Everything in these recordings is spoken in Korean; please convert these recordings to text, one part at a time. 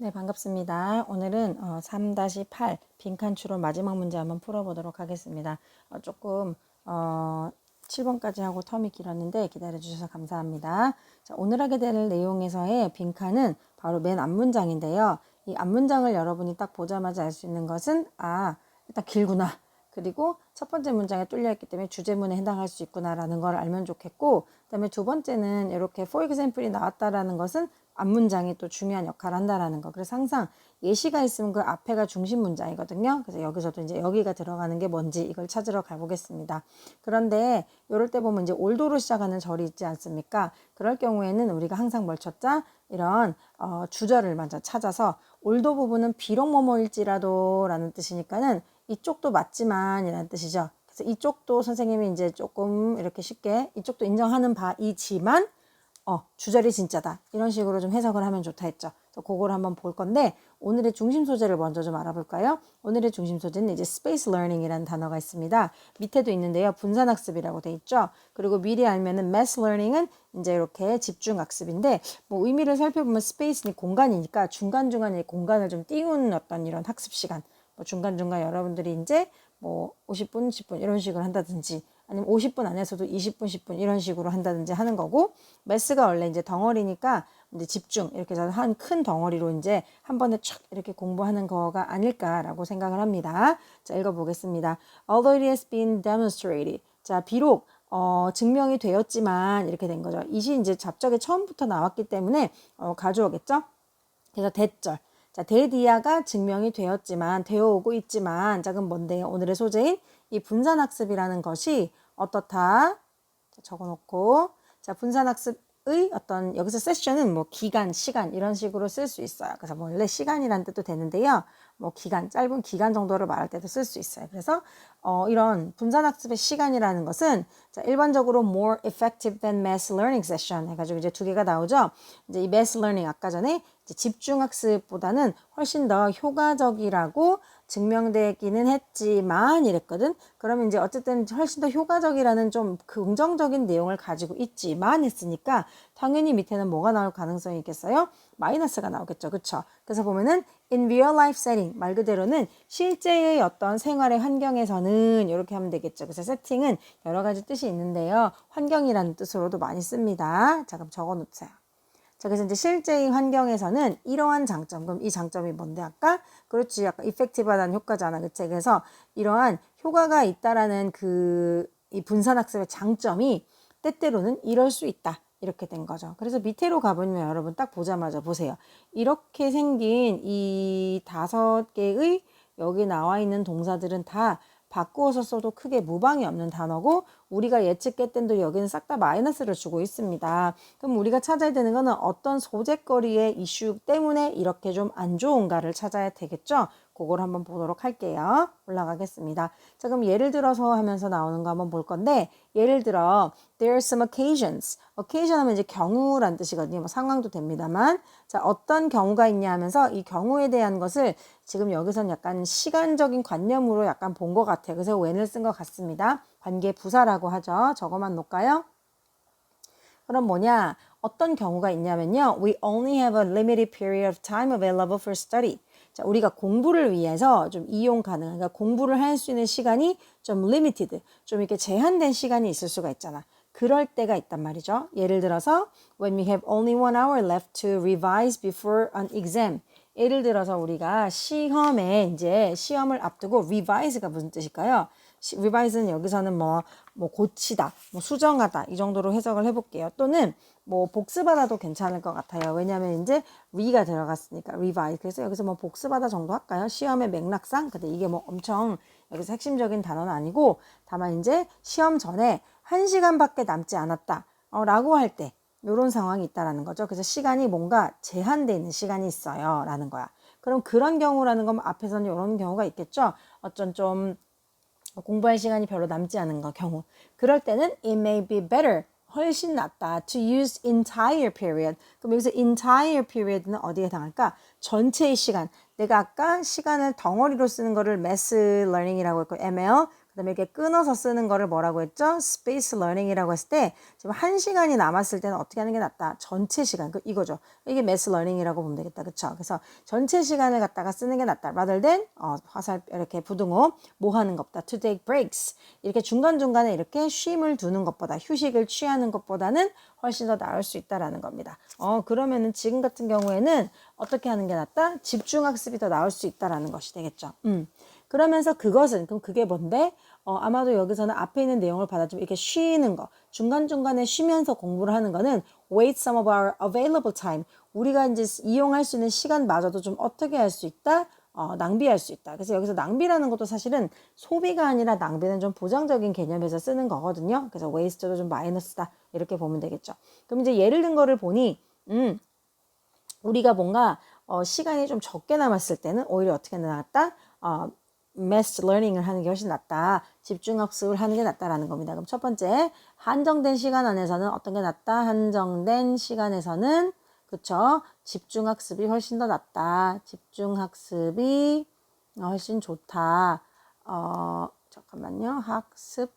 네, 반갑습니다. 오늘은 3-8 빈칸 추론 마지막 문제 한번 풀어보도록 하겠습니다. 조금 7번까지 하고 텀이 길었는데 기다려주셔서 감사합니다. 자, 오늘 하게 될 내용에서의 빈칸은 바로 맨 앞문장인데요. 이 앞문장을 여러분이 딱 보자마자 알 수 있는 것은 일단 길구나. 그리고 첫 번째 문장에 뚫려있기 때문에 주제문에 해당할 수 있구나라는 걸 알면 좋겠고, 그 다음에 두 번째는 이렇게 for example이 나왔다라는 것은 앞문장이 또 중요한 역할을 한다라는 거. 그래서 항상 예시가 있으면 그 앞에가 중심 문장이거든요. 그래서 여기서도 이제 여기가 들어가는 게 뭔지 이걸 찾으러 가보겠습니다. 그런데 이럴 때 보면 이제 올도로 시작하는 절이 있지 않습니까? 그럴 경우에는 우리가 항상 뭘 찾자? 이런 주절을 먼저 찾아서 올도 부분은 비록 뭐뭐일지라도 라는 뜻이니까는 이쪽도 맞지만 이라는 뜻이죠. 그래서 이쪽도 선생님이 이제 조금 이렇게 쉽게 이쪽도 인정하는 바이지만 주절이 진짜다. 이런 식으로 좀 해석을 하면 좋다 했죠. 그래서 그걸 한번 볼 건데 오늘의 중심 소재를 먼저 좀 알아볼까요? 오늘의 중심 소재는 이제 space learning이라는 단어가 있습니다. 밑에도 있는데요. 분산학습이라고 돼 있죠. 그리고 미리 알면은 mass learning은 이제 이렇게 집중학습인데 뭐 의미를 살펴보면 space는 공간이니까 중간중간에 공간을 좀 띄우는 어떤 이런 학습 시간. 뭐 중간중간 여러분들이 이제 뭐 50분, 10분 이런 식으로 한다든지 아니면 50분 안에서도 20분, 10분 이런 식으로 한다든지 하는 거고, 매스가 원래 이제 덩어리니까 이제 집중 이렇게 해서 한 큰 덩어리로 이제 한 번에 촥 이렇게 공부하는 거가 아닐까라고 생각을 합니다. 자, 읽어보겠습니다. Although it has been demonstrated. 자, 비록 증명이 되었지만 이렇게 된 거죠. 이시 이제 잡적에 처음부터 나왔기 때문에 가져오겠죠. 그래서 대절. 자, 대디아가 증명이 되어오고 있지만, 자, 그럼 뭔데요? 오늘의 소재인 이 분산학습이라는 것이 어떻다? 자, 적어놓고, 자, 분산학습의 어떤, 여기서 세션은 뭐 기간, 시간, 이런 식으로 쓸 수 있어요. 그래서 원래 시간이란 뜻도 되는데요. 뭐 기간, 짧은 기간 정도를 말할 때도 쓸 수 있어요. 그래서, 이런 분산학습의 시간이라는 것은, 자, 일반적으로 more effective than mass learning session 해가지고 이제 두 개가 나오죠. 이제 이 mass learning 아까 전에 이제 집중학습보다는 훨씬 더 효과적이라고 증명되기는 했지만 이랬거든. 그러면 이제 어쨌든 훨씬 더 효과적이라는 좀 긍정적인 내용을 가지고 있지만 했으니까 당연히 밑에는 뭐가 나올 가능성이 있겠어요? 마이너스가 나오겠죠. 그쵸? 그래서 보면은 in real life setting 말 그대로는 실제의 어떤 생활의 환경에서는 이렇게 하면 되겠죠. 그래서 세팅은 여러 가지 뜻이 있는데요. 환경이라는 뜻으로도 많이 씁니다. 자, 그럼 적어 놓으세요. 자, 그래서 이제 실제의 환경에서는 이러한 장점, 그럼 이 장점이 뭔데 아까? 그렇지, 약간 이펙티브하다는 효과잖아, 그치? 그래서 이러한 효과가 있다라는 이 분산학습의 장점이 때때로는 이럴 수 있다. 이렇게 된 거죠. 그래서 밑으로 가보면 여러분 딱 보자마자 보세요. 이렇게 생긴 이 5개의 여기 나와 있는 동사들은 다 바꾸어서 써도 크게 무방이 없는 단어고, 우리가 예측했던 대로 여기는 싹 다 마이너스를 주고 있습니다. 그럼 우리가 찾아야 되는 거는 어떤 소재거리의 이슈 때문에 이렇게 좀 안 좋은가를 찾아야 되겠죠. 그걸 한번 보도록 할게요. 올라가겠습니다. 자, 그럼 예를 들어서 하면서 나오는 거 한번 볼 건데, 예를 들어 there are some occasions. occasion 하면 이제 경우란 뜻이거든요. 뭐 상황도 됩니다만, 자, 어떤 경우가 있냐 하면서 이 경우에 대한 것을 지금 여기선 약간 시간적인 관념으로 약간 본 것 같아요. 그래서 when을 쓴 것 같습니다. 관계 부사라고 하죠. 저거만 놓을까요? 그럼 뭐냐? 어떤 경우가 있냐면요. We only have a limited period of time available for study. 자, 우리가 공부를 위해서 좀 이용 가능한, 그러니까 공부를 할 수 있는 시간이 좀 limited, 좀 이렇게 제한된 시간이 있을 수가 있잖아. 그럴 때가 있단 말이죠. 예를 들어서 when we have only 1 hour left to revise before an exam. 예를 들어서 우리가 시험에 이제 시험을 앞두고 revise가 무슨 뜻일까요? revise는 여기서는 뭐 고치다, 뭐 수정하다 이 정도로 해석을 해볼게요. 또는 뭐 복습하다도 괜찮을 것 같아요. 왜냐하면 이제 re가 들어갔으니까 revise. 그래서 여기서 뭐 복습하다 정도 할까요? 시험의 맥락상. 근데 이게 뭐 엄청 여기서 핵심적인 단어는 아니고, 다만 이제 시험 전에 1시간밖에 남지 않았다 라고 할 때 이런 상황이 있다라는 거죠. 그래서 시간이 뭔가 제한되어 있는 시간이 있어요 라는 거야. 그럼 그런 경우라는 건 앞에서는 이런 경우가 있겠죠. 어쩐 좀 공부할 시간이 별로 남지 않은 경우. 그럴 때는 it may be better. 훨씬 낫다. To use entire period. 그럼 여기서 entire period는 어디에 해당할까? 전체의 시간. 내가 아까 시간을 덩어리로 쓰는 거를 mass learning이라고 했고 ML. 그다음에 이렇게 끊어서 쓰는 거를 뭐라고 했죠? 스페이스 러닝이라고 했을 때 지금 1시간이 남았을 때는 어떻게 하는 게 낫다? 전체 시간, 이거죠. 이게 매스 러닝이라고 보면 되겠다. 그쵸? 그래서 전체 시간을 갖다가 쓰는 게 낫다. rather than 화살 이렇게 부등호 뭐 하는 것보다 to take breaks 이렇게 중간중간에 이렇게 쉼을 두는 것보다 휴식을 취하는 것보다는 훨씬 더 나을 수 있다라는 겁니다. 그러면은 지금 같은 경우에는 어떻게 하는 게 낫다? 집중학습이 더 나을 수 있다라는 것이 되겠죠. 그러면서 그것은 그럼 그게 뭔데? 아마도 여기서는 앞에 있는 내용을 받아주면 이렇게 쉬는 거 중간중간에 쉬면서 공부를 하는 거는 wait some of our available time 우리가 이제 이용할 수 있는 시간마저도 좀 어떻게 할 수 있다? 낭비할 수 있다. 그래서 여기서 낭비라는 것도 사실은 소비가 아니라 낭비는 좀 보장적인 개념에서 쓰는 거거든요. 그래서 waste도 좀 마이너스다. 이렇게 보면 되겠죠. 그럼 이제 예를 든 거를 보니 우리가 뭔가 시간이 좀 적게 남았을 때는 오히려 어떻게 나왔다? mass learning을 하는 게 훨씬 낫다. 집중학습을 하는 게 낫다라는 겁니다. 그럼 첫 번째, 한정된 시간 안에서는 어떤 게 낫다? 한정된 시간에서는 그쵸? 집중학습이 훨씬 더 낫다. 집중학습이 훨씬 좋다. 잠깐만요. 학습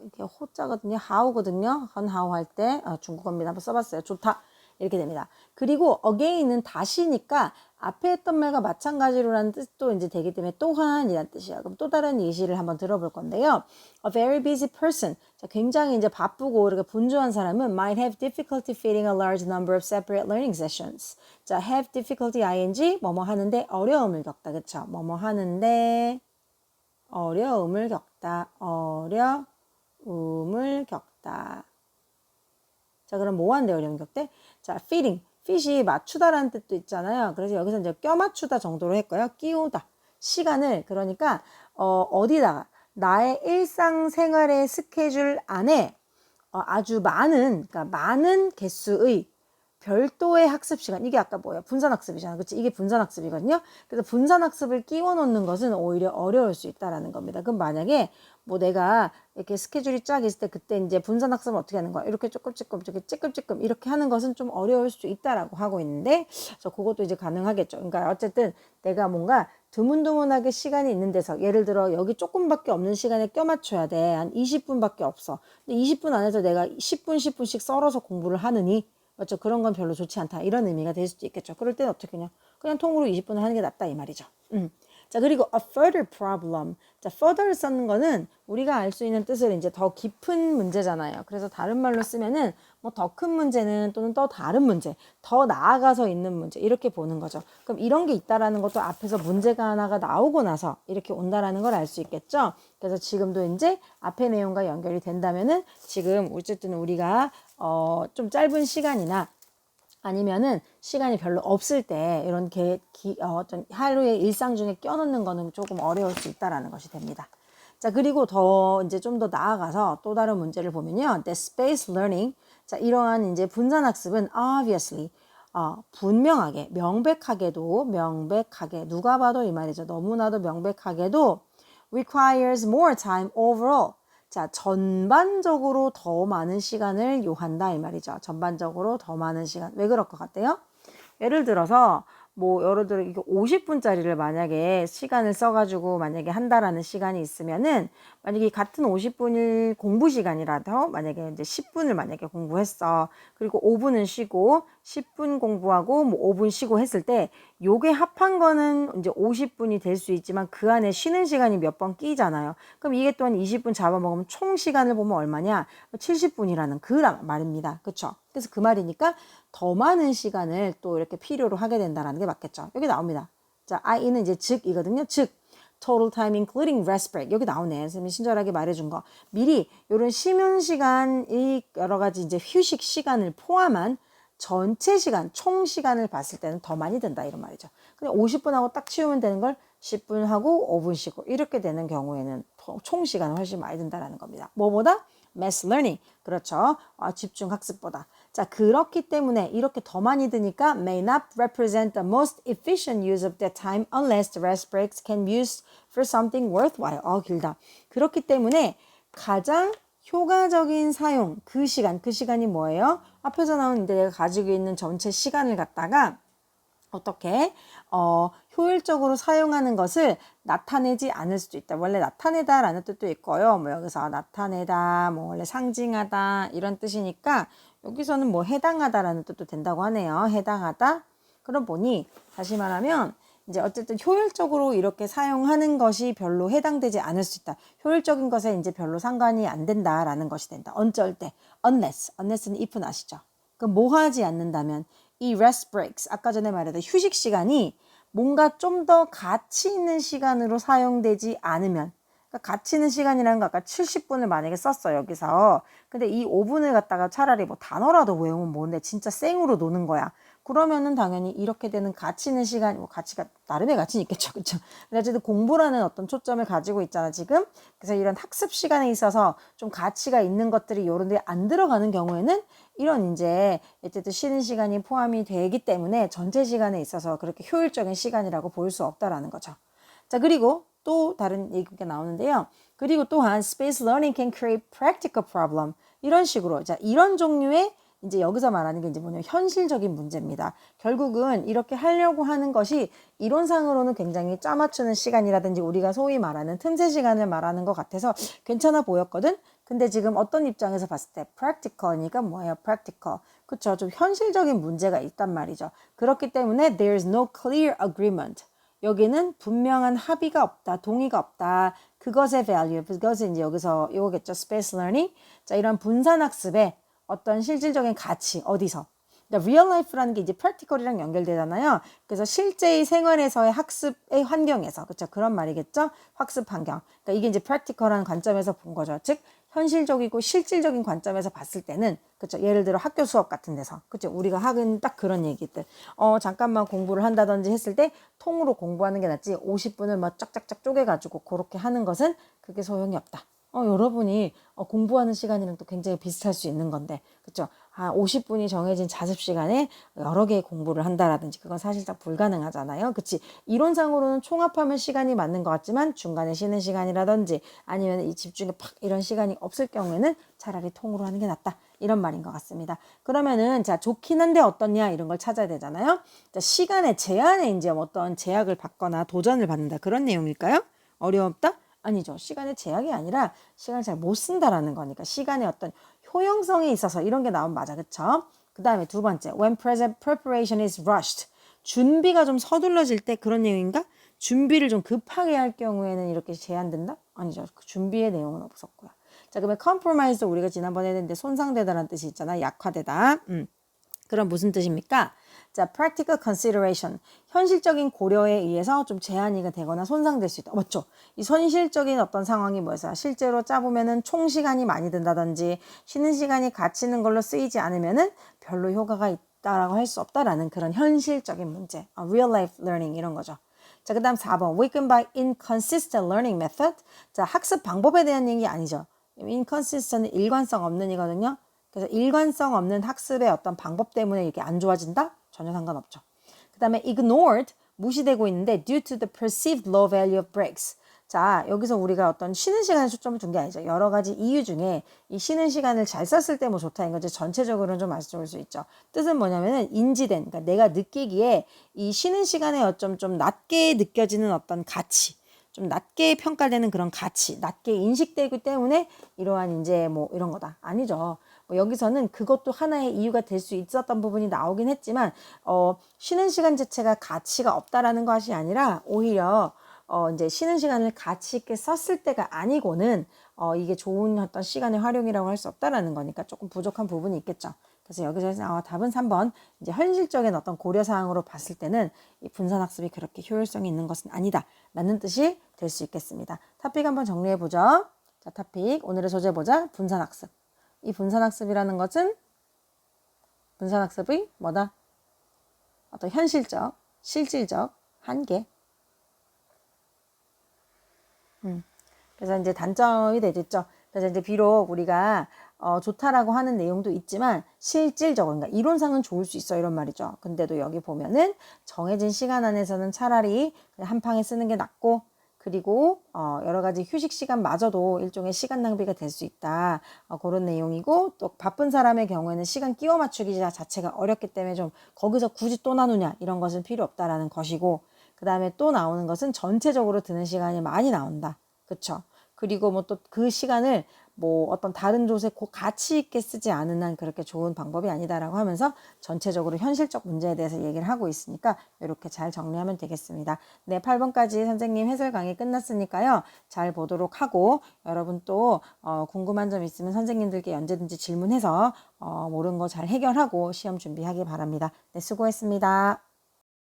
이렇게 호자거든요. how거든요. how 할 때 중국어입니다. 한번 써봤어요. 좋다. 이렇게 됩니다. 그리고 again은 다시니까 앞에 했던 말과 마찬가지로라는 뜻도 이제 되기 때문에 또한이라는 뜻이야. 그럼 또 다른 예시를 한번 들어볼 건데요. A very busy person. 자, 굉장히 이제 바쁘고 이렇게 분주한 사람은 might have difficulty fitting a large number of separate learning sessions. 자, have difficulty ing 뭐뭐 하는데 어려움을 겪다. 그쵸? 뭐뭐 하는데 어려움을 겪다. 어려움을 겪다. 자, 그럼 뭐 하는데 어려움 겪대? 자, fitting. fit이 맞추다라는 뜻도 있잖아요. 그래서 여기서 이제 껴 맞추다 정도로 했고요. 끼우다. 시간을 그러니까 어디다가 나의 일상생활의 스케줄 안에 아주 많은 그러니까 많은 개수의 별도의 학습 시간. 이게 아까 뭐예요? 분산학습이잖아. 그치? 이게 분산학습이거든요. 그래서 분산학습을 끼워 넣는 것은 오히려 어려울 수 있다라는 겁니다. 그럼 만약에 뭐 내가 이렇게 스케줄이 쫙 있을 때 그때 이제 분산학습을 어떻게 하는 거야? 이렇게 조금 이렇게 하는 것은 좀 어려울 수 있다라고 하고 있는데, 그것도 이제 가능하겠죠. 그러니까 어쨌든 내가 뭔가 드문드문하게 시간이 있는 데서 예를 들어 여기 조금밖에 없는 시간에 껴 맞춰야 돼. 한 20분밖에 없어. 근데 20분 안에서 내가 10분씩 썰어서 공부를 하느니 맞죠? 그런 건 별로 좋지 않다. 이런 의미가 될 수도 있겠죠. 그럴 때는 어떻게 그냥 통으로 20분을 하는 게 낫다 이 말이죠. 자, 그리고 a further problem. 자, further 쓰는 거는 우리가 알 수 있는 뜻을 이제 더 깊은 문제잖아요. 그래서 다른 말로 쓰면은 뭐 더 큰 문제는 또는 또 다른 문제, 더 나아가서 있는 문제 이렇게 보는 거죠. 그럼 이런 게 있다라는 것도 앞에서 문제가 하나가 나오고 나서 이렇게 온다라는 걸 알 수 있겠죠. 그래서 지금도 이제 앞의 내용과 연결이 된다면은 지금 어쨌든 우리가 좀 짧은 시간이나 아니면은 시간이 별로 없을 때 이런 어떤 하루의 일상 중에 껴넣는 거는 조금 어려울 수 있다라는 것이 됩니다. 자, 그리고 더 이제 좀 더 나아가서 또 다른 문제를 보면요. The space learning. 자, 이러한 이제 분산학습은 obviously 분명하게, 명백하게 누가 봐도 이 말이죠. 너무나도 명백하게도 requires more time overall. 자, 전반적으로 더 많은 시간을 요한다 이 말이죠. 전반적으로 더 많은 시간. 왜 그럴 것 같아요? 예를 들어서 예를 들어 이게 50분짜리를 만약에 시간을 써가지고 만약에 한다라는 시간이 있으면은 만약에 같은 50분일 공부 시간이라도 만약에 이제 10분을 만약에 공부했어. 그리고 5분은 쉬고 10분 공부하고 5분 쉬고 했을 때 요게 합한 거는 이제 50분이 될 수 있지만 그 안에 쉬는 시간이 몇 번 끼잖아요. 그럼 이게 또한 20분 잡아먹으면 총 시간을 보면 얼마냐? 70분이라는 그 말입니다. 그쵸? 그래서 그 말이니까 더 많은 시간을 또 이렇게 필요로 하게 된다는 게 맞겠죠. 여기 나옵니다. 자, I는 이제 즉이거든요. 즉, total time including rest break. 여기 나오네. 선생님이 친절하게 말해준 거. 미리 이런 쉬는 시간이 여러 가지 이제 휴식 시간을 포함한 전체 시간, 총 시간을 봤을 때는 더 많이 든다. 이런 말이죠. 그냥 50분 하고 딱 치우면 되는 걸 10분 하고 5분 쉬고 이렇게 되는 경우에는 총 시간은 훨씬 많이 든다라는 겁니다. 뭐보다? mass learning. 그렇죠. 집중 학습보다. 자, 그렇기 때문에 이렇게 더 많이 드니까 may not represent the most efficient use of that time unless the rest breaks can be used for something worthwhile. 길다. 그렇기 때문에 가장 효과적인 사용, 그 시간이 뭐예요? 앞에서 나온 내가 가지고 있는 전체 시간을 갖다가 어떻게 효율적으로 사용하는 것을 나타내지 않을 수도 있다. 원래 나타내다라는 뜻도 있고요. 뭐 여기서 나타내다, 뭐 원래 상징하다 이런 뜻이니까 여기서는 뭐 해당하다라는 뜻도 된다고 하네요. 해당하다. 그럼 보니 다시 말하면 이제 어쨌든 효율적으로 이렇게 사용하는 것이 별로 해당되지 않을 수 있다. 효율적인 것에 이제 별로 상관이 안 된다라는 것이 된다. 어쩔 때 unless는 if는 아시죠? 그럼 뭐 하지 않는다면 이 rest breaks 아까 전에 말했던 휴식 시간이 뭔가 좀 더 가치 있는 시간으로 사용되지 않으면 그러니까 가치 있는 시간이라는 거 아까 70분을 만약에 썼어 여기서 근데 이 5분을 갖다가 차라리 뭐 단어라도 외우면 뭔데 진짜 생으로 노는 거야. 그러면은 당연히 이렇게 되는 가치 있는 시간, 뭐 가치가 나름의 가치는 있겠죠, 그렇죠? 근데 어쨌든 공부라는 어떤 초점을 가지고 있잖아 지금. 그래서 이런 학습 시간에 있어서 좀 가치가 있는 것들이 요런데 안 들어가는 경우에는 이런 이제 어쨌든 쉬는 시간이 포함이 되기 때문에 전체 시간에 있어서 그렇게 효율적인 시간이라고 볼 수 없다라는 거죠. 자 그리고 또 다른 얘기가 나오는데요. 그리고 또한 space learning can create practical problem 이런 식으로 자 이런 종류의 이제 여기서 말하는 게 이제 뭐냐면 현실적인 문제입니다. 결국은 이렇게 하려고 하는 것이 이론상으로는 굉장히 짜맞추는 시간이라든지 우리가 소위 말하는 틈새 시간을 말하는 것 같아서 괜찮아 보였거든. 근데 지금 어떤 입장에서 봤을 때 practical이니까 뭐예요? practical. 그쵸? 좀 현실적인 문제가 있단 말이죠. 그렇기 때문에 there is no clear agreement. 여기는 분명한 합의가 없다, 동의가 없다. 그것의 value, 그것은 이제 여기서 이거겠죠. space learning. 자, 이런 분산학습의 어떤 실질적인 가치, 어디서? 그러니까 real life라는 게 이제 practical이랑 연결되잖아요. 그래서 실제의 생활에서의 학습의 환경에서, 그렇죠? 그런 말이겠죠? 학습 환경. 그러니까 이게 이제 practical한 관점에서 본 거죠. 즉, 현실적이고 실질적인 관점에서 봤을 때는, 그렇죠? 예를 들어 학교 수업 같은 데서, 그렇죠? 우리가 하는 딱 그런 얘기들. 잠깐만 공부를 한다든지 했을 때 통으로 공부하는 게 낫지 50분을 막 쫙쫙쫙 쪼개가지고 그렇게 하는 것은 그게 소용이 없다. 여러분이 공부하는 시간이랑 또 굉장히 비슷할 수 있는 건데, 그쵸? 50분이 정해진 자습 시간에 여러 개의 공부를 한다라든지, 그건 사실상 불가능하잖아요. 그치? 이론상으로는 총합하면 시간이 맞는 것 같지만, 중간에 쉬는 시간이라든지, 아니면 이 집중에 팍 이런 시간이 없을 경우에는 차라리 통으로 하는 게 낫다. 이런 말인 것 같습니다. 그러면은, 자, 좋긴 한데 어떻냐? 이런 걸 찾아야 되잖아요. 자, 시간의 제한에 이제 어떤 제약을 받거나 도전을 받는다. 그런 내용일까요? 어려웠다? 아니죠. 시간의 제약이 아니라 시간을 잘 못 쓴다라는 거니까 시간의 어떤 효용성에 있어서 이런 게 나오면 맞아. 그쵸? 그 다음에 두 번째. When preparation is rushed. 준비가 좀 서둘러질 때 그런 내용인가? 준비를 좀 급하게 할 경우에는 이렇게 제한된다? 아니죠. 그 준비의 내용은 없었고요. 자, 그러면 compromise도 우리가 지난번에 했는데 손상되다라는 뜻이 있잖아. 약화되다. 그럼 무슨 뜻입니까? 자, practical consideration. 현실적인 고려에 의해서 좀 제한이 되거나 손상될 수 있다. 맞죠? 이 현실적인 어떤 상황이 뭐였어요? 실제로 짜보면은 총 시간이 많이 든다든지 쉬는 시간이 가치 있는 걸로 쓰이지 않으면은 별로 효과가 있다라고 할 수 없다라는 그런 현실적인 문제. real life learning 이런 거죠. 자, 그 다음 4번. weakened by inconsistent learning method. 자, 학습 방법에 대한 얘기 아니죠. inconsistent은 일관성 없는 이거든요. 그래서 일관성 없는 학습의 어떤 방법 때문에 이렇게 안 좋아진다? 전혀 상관없죠. 그 다음에 ignored, 무시되고 있는데 due to the perceived low value of breaks. 자, 여기서 우리가 어떤 쉬는 시간에 초점을 둔 게 아니죠. 여러 가지 이유 중에 이 쉬는 시간을 잘 썼을 때 뭐 좋다 이거지 전체적으로는 좀 아쉬울 수 있죠. 뜻은 뭐냐면은 인지된, 그러니까 내가 느끼기에 이 쉬는 시간에 어쩜 좀 낮게 느껴지는 어떤 가치, 좀 낮게 평가되는 그런 가치, 낮게 인식되기 때문에 이러한 이제 뭐 이런 거다. 아니죠. 여기서는 그것도 하나의 이유가 될 수 있었던 부분이 나오긴 했지만 쉬는 시간 자체가 가치가 없다라는 것이 아니라 오히려 이제 쉬는 시간을 가치 있게 썼을 때가 아니고는 이게 좋은 어떤 시간의 활용이라고 할 수 없다라는 거니까 조금 부족한 부분이 있겠죠. 그래서 여기서 답은 3번 이제 현실적인 어떤 고려사항으로 봤을 때는 이 분산학습이 그렇게 효율성이 있는 것은 아니다 라는 뜻이 될 수 있겠습니다. 토픽 한번 정리해 보죠. 자, 토픽 오늘의 소재 보자. 분산학습. 이 분산학습이라는 것은 분산학습의 뭐다? 어떤 현실적, 실질적 한계. 그래서 이제 단점이 되겠죠. 그래서 이제 비록 우리가 좋다라고 하는 내용도 있지만 실질적으로 그러니까 이론상은 좋을 수 있어 이런 말이죠. 근데도 여기 보면은 정해진 시간 안에서는 차라리 그냥 한 방에 쓰는 게 낫고 그리고 여러 가지 휴식 시간마저도 일종의 시간 낭비가 될 수 있다. 그런 내용이고 또 바쁜 사람의 경우에는 시간 끼워 맞추기 자체가 어렵기 때문에 좀 거기서 굳이 또 나누냐 이런 것은 필요 없다라는 것이고 그 다음에 또 나오는 것은 전체적으로 드는 시간이 많이 나온다. 그쵸? 그리고 뭐 또 그 시간을 뭐 어떤 다른 조세 가치 있게 쓰지 않은 한 그렇게 좋은 방법이 아니다라고 하면서 전체적으로 현실적 문제에 대해서 얘기를 하고 있으니까 이렇게 잘 정리하면 되겠습니다. 네, 8번까지 선생님 해설 강의 끝났으니까요. 잘 보도록 하고 여러분 또 궁금한 점 있으면 선생님들께 언제든지 질문해서 모르는 거 잘 해결하고 시험 준비하기 바랍니다. 네, 수고했습니다.